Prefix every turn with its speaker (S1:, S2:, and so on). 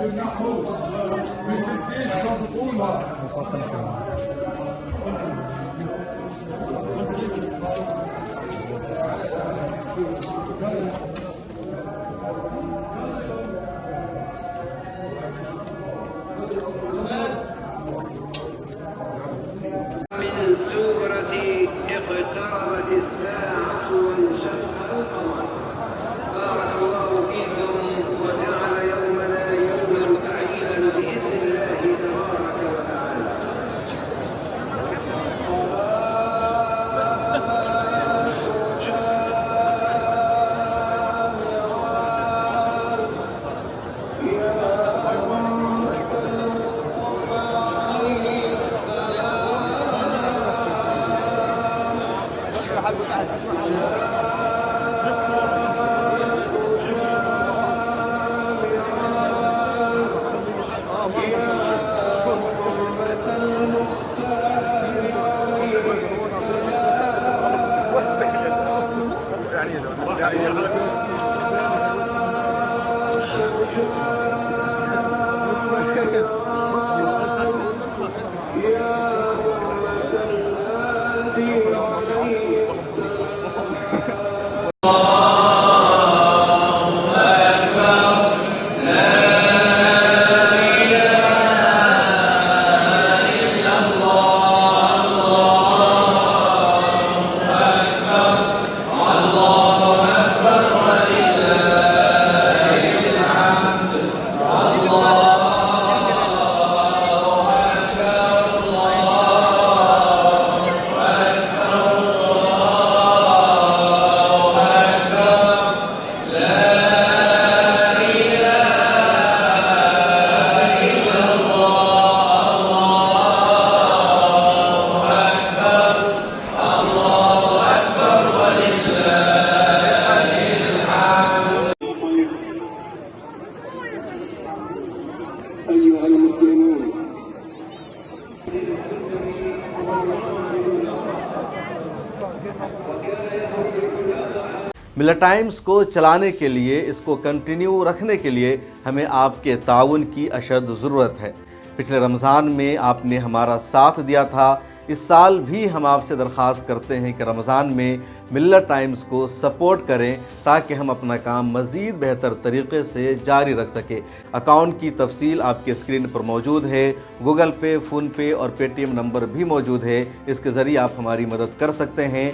S1: من سورة اقتربت الساعة وانشق القمر. بارك الله فيكم وجعل يومنا يوما سعيدا بإذن الله تبارك وتعالى. أيها المسلمون،
S2: मिलत टाइम्स को चलाने के लिए, इसको कंटिन्यू रखने के लिए हमें आपके ताउन की अशद ज़रूरत है। पिछले रमज़ान में आपने हमारा साथ दिया था। इस साल भी हम आपसे दरख्वास्त करते हैं कि रमज़ान में मिलत टाइम्स को सपोर्ट करें ताकि हम अपना काम मज़ीद बेहतर तरीक़े से जारी रख सकें। अकाउंट की तफसील आपके स्क्रीन पर मौजूद है। गूगल पे, फ़ोन पे और पेटीएम नंबर भी मौजूद है। इसके ज़रिए आप हमारी मदद कर सकते हैं।